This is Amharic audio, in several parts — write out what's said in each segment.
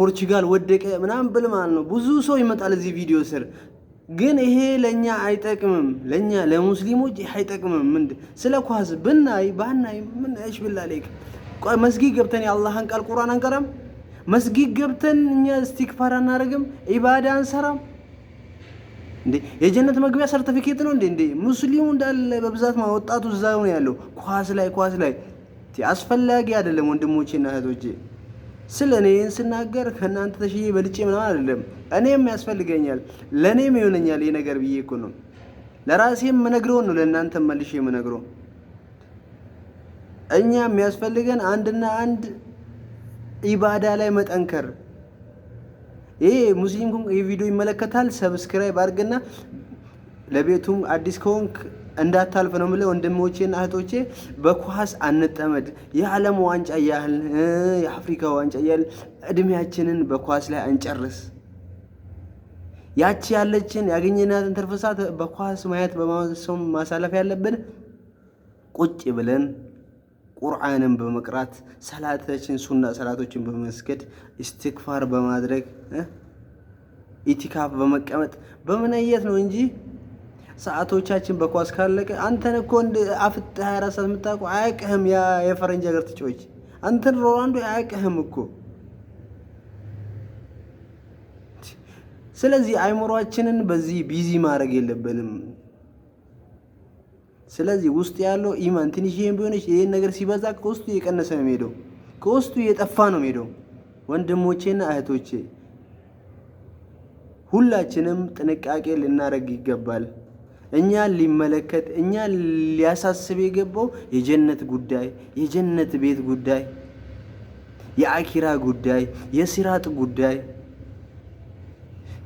ፖርቹጋል ወደቀ ምናምን ብል ማለት ነው ብዙ ሰው ይመጣል እዚህ ቪዲዮ ስር። ግን ይሄ ለኛ አይጠቅምም፣ ለኛ ለሙስሊሞች አይጠቅምም። ስለ ኳስ ብናይ ባናይ ምን እሺ ብላለክ መስጊድ ገብተን የአላህን ቃል ቁርአን አንቀራም? መስጊድ ገብተን እኛ እስቲግፋር አናረግም? ኢባዳ አንሰራም እንዴ? የጀነት መግቢያ ሰርቲፊኬት ነው እንዴ? ሙስሊሙ እንዳለ በብዛት ወጣቱ እዛው ነው ያለው ኳስ ላይ አስፈላጊ አይደለም ወንድሞቼና እህቶቼ። ስለኔ ስናገር ከናንተ ተሽዬ በልጬ ምናምን አይደለም። እኔም ያስፈልገኛል ለኔም ይሆነኛል ይሄ ነገር ብዬ እኮ ነው ለራሴም መነግረው ነው ለናንተም መልሼ መነግረው። እኛ የሚያስፈልገን አንድና አንድ ኢባዳ ላይ መጠንከር። ይሄ ሙስሊም ይሄ ቪዲዮ ይመለከታል ሰብስክራይብ አድርግና ለቤቱም አዲስ ከሆንክ እንዳታልፍ ነው የምለው። ወንድሞቼና እህቶቼ በኳስ አንጠመድ። የዓለም ዋንጫ ያህል የአፍሪካ ዋንጫ ያህል እድሜያችንን በኳስ ላይ አንጨርስ። ያቺ ያለችን ያገኘናትን ትርፍ ሰዓት በኳስ ማየት በማሰም ማሳለፍ ያለብን ቁጭ ብለን ቁርአንን በመቅራት ሰላታችን ሱና ሰላቶችን በመስገድ ኢስቲግፋር በማድረግ ኢቲካፍ በመቀመጥ በመነየት ነው እንጂ ሰዓቶቻችን በኳስ ካለቀ አንተን እኮ እንደ አፍጥ 24 ሰዓት የምታውቀው አያውቅህም። ያ የፈረንጅ ሀገር ተጫዋች አንተን ሮናልዶ አያውቅህም እኮ። ስለዚህ አይምሮአችንን በዚህ ቢዚ ማድረግ የለብንም። ስለዚህ ውስጥ ያለው ኢማን ትንሽዬም ቢሆንሽ ይሄን ነገር ሲበዛ ከውስጡ እየቀነሰ ነው የሚሄደው፣ ከውስጡ እየጠፋ ነው የሚሄደው። ወንድሞቼና እህቶቼ ሁላችንም ጥንቃቄ ልናደርግ ይገባል። እኛን ሊመለከት እኛን ሊያሳስብ የገባው የጀነት ጉዳይ፣ የጀነት ቤት ጉዳይ፣ የአኪራ ጉዳይ፣ የሲራጥ ጉዳይ፣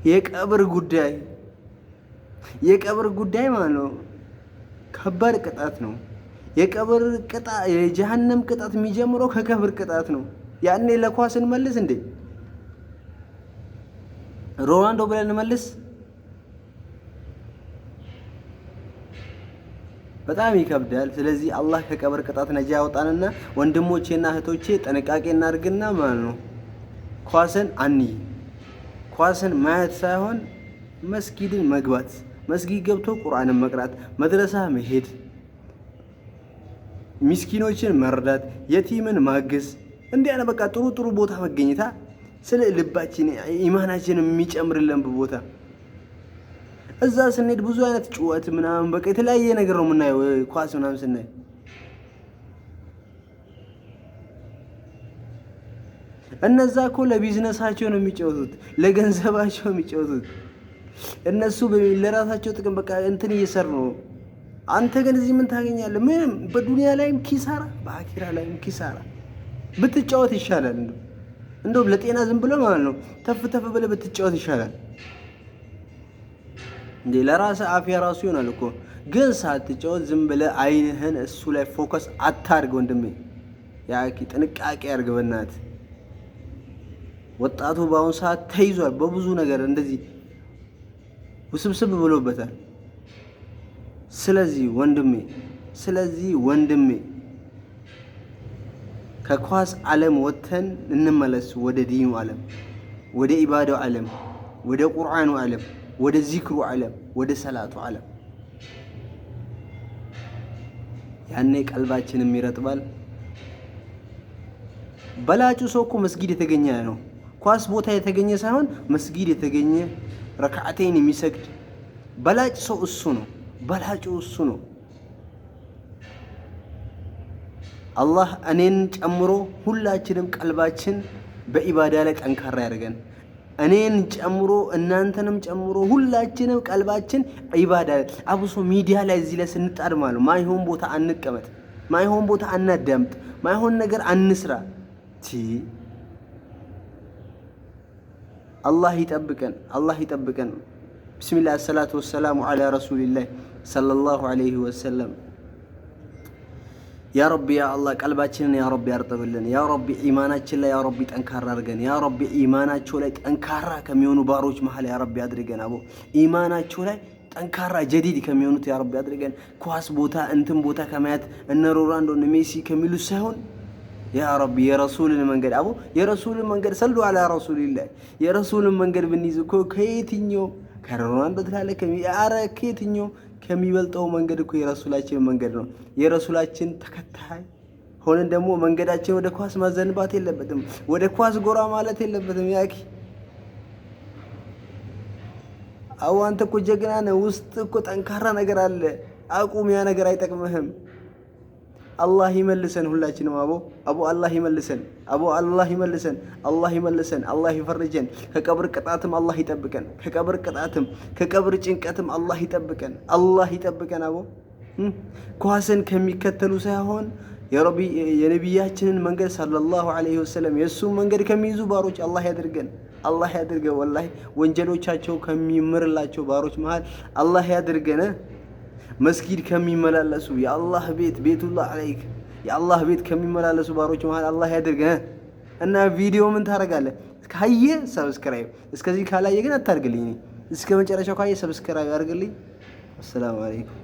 የቀብር ጉዳይ ማለት ነው። ከባድ ቅጣት ነው። የቀብር ቅጣት የጀሃነም ቅጣት የሚጀምረው ከቀብር ቅጣት ነው። ያኔ ለኳስ እንመልስ እንዴ? ሮናልዶ ብለን እንመልስ? በጣም ይከብዳል። ስለዚህ አላህ ከቀብር ቅጣት ነጃ ያውጣንና ወንድሞቼና እህቶቼ ጥንቃቄ እናድርግና ማለት ነው ኳስን ማየት ሳይሆን መስጊድን መግባት፣ መስጊድ ገብቶ ቁርአንን መቅራት፣ መድረሳ መሄድ፣ ምስኪኖችን መርዳት፣ የቲምን ማገዝ፣ እንዲያነ በቃ ጥሩ ቦታ መገኘታ ስለ ልባችን ኢማናችን የሚጨምርልን ቦታ። እዛ ስንሄድ ብዙ አይነት ጩኸት ምናምን በቃ የተለያየ ነገር ነው የምናየው ኳስ ምናምን ስናይ። እነዛ እኮ ለቢዝነሳቸው ነው የሚጫወቱት፣ ለገንዘባቸው የሚጫወቱት። እነሱ ለራሳቸው ጥቅም በቃ እንትን እየሰሩ ነው። አንተ ግን እዚህ ምን ታገኛለህ? ምንም። በዱንያ ላይም ኪሳራ፣ በአኺራ ላይም ኪሳራ። ብትጫወት ይሻላል። እንደውም ለጤና ዝም ብሎ ማለት ነው ተፍ ብለህ ብትጫወት ይሻላል። እንዴ ለራስህ አፍያ ራሱ ይሆናል እኮ። ግን ሳትጫወት ዝም ብለህ አይንህን እሱ ላይ ፎከስ አታርግ ወንድሜ። ያኪ ጥንቃቄ አድርግ በእናትህ። ወጣቱ በአሁኑ ሰዓት ተይዟል በብዙ ነገር እንደዚህ ውስብስብ ብሎበታል። ስለዚህ ወንድሜ ከኳስ ዓለም ወጥተን እንመለስ ወደ ዲኑ ዓለም፣ ወደ ኢባዳው ዓለም፣ ወደ ቁርአኑ ዓለም፣ ወደ ዚክሩ ዓለም፣ ወደ ሰላቱ ዓለም። ያኔ ቀልባችንም ይረጥባል። በላጩ ሰው እኮ መስጊድ የተገኘ ነው። ኳስ ቦታ የተገኘ ሳይሆን መስጊድ የተገኘ ረክዓተይን የሚሰግድ በላጭ ሰው እሱ ነው። በላጩ እሱ ነው። አላህ እኔን ጨምሮ ሁላችንም ቀልባችን በኢባዳ ላይ ጠንካራ ያደርገን። እኔን ጨምሮ እናንተንም ጨምሮ ሁላችንም ቀልባችን ኢባዳ አብሶ ሚዲያ ላይ እዚህ ላይ ስንጣድ ማለት ነው። ማይሆን ቦታ አንቀመጥ፣ ማይሆን ቦታ አናዳምጥ፣ ማይሆን ነገር አንስራ። አላህ ይጠብቀን። ቢስሚላህ ሰላቱ ወሰላሙ ዐላ ረሱሊላህ ሰለላሁ ዐለይሂ ወሰለም። ያ ረቢ ያ አላህ ቀልባችንን ያ ረቢ ያርጥብልን። ያ ረቢ ኢማናችን ላይ ያ ረቢ ጠንካራ አድርገን። ያ ረቢ ኢማናቸው ላይ ጠንካራ ከሚሆኑ ባሮች መሃል ያ ረቢ አድርገን። አቦ ኢማናቸው ላይ ጠንካራ ጀዲድ ከሚሆኑት ያ ረቢ አድርገን። ኳስ ቦታ እንትን ቦታ ከማየት እነ ሮናልዶ እነ ሜሲ ከሚሉት ሳይሆን ያ ረቢ የረሱልን መንገድ አቡ የረሱልን መንገድ ሰሉ አላ ረሱሊላህ የረሱልን መንገድ ብንይዝ እኮ ከየትኛው ከሮናልዶ ትላለህ ከየትኛው ከሚበልጠው መንገድ እኮ የረሱላችን መንገድ ነው። የረሱላችን ተከታይ ሆነን ደግሞ መንገዳችን ወደ ኳስ ማዘንባት የለበትም። ወደ ኳስ ጎራ ማለት የለበትም። ያኪ አው አንተ እኮ ጀግና ነህ። ውስጥ እኮ ጠንካራ ነገር አለ። አቁም። ያ ነገር አይጠቅምህም። አላህ ይመልሰን ሁላችንም። አቡ አላህ ይመልሰን። አላህ ይመልሰን። አላህ ይመልሰን። አላህ ይፈርጀን። ከቀብር ቅጣትም አላህ ይጠብቀን። ከቀብር ቅጣትም ከቀብር ጭንቀትም አላህ ይጠብቀን። አላህ ይጠብቀን። ኳስን ከሚከተሉ ሳይሆን የነቢያችንን መንገድ ሰለላሁ ዐለይሂ ወሰለም የእሱን መንገድ ከሚይዙ ባሮች አላህ ያድርገን። አላህ ያድርገን። ወላሂ ወንጀሎቻቸው ከሚምርላቸው ባሮች መሃል አላህ ያድርገን። መስጊድ ከሚመላለሱ የአላህ ቤት ቤቱላህ ዐለይክ የአላህ ቤት ከሚመላለሱ ባሮች መሃል አላህ ያድርገን። እና ቪዲዮ ምን ታደርጋለህ? ካየ ሰብስክራይብ፣ እስከዚህ ካላየ ግን አታርግልኝ። እስከ መጨረሻው ካየ ሰብስክራይብ አድርግልኝ። አሰላሙ አለይኩም።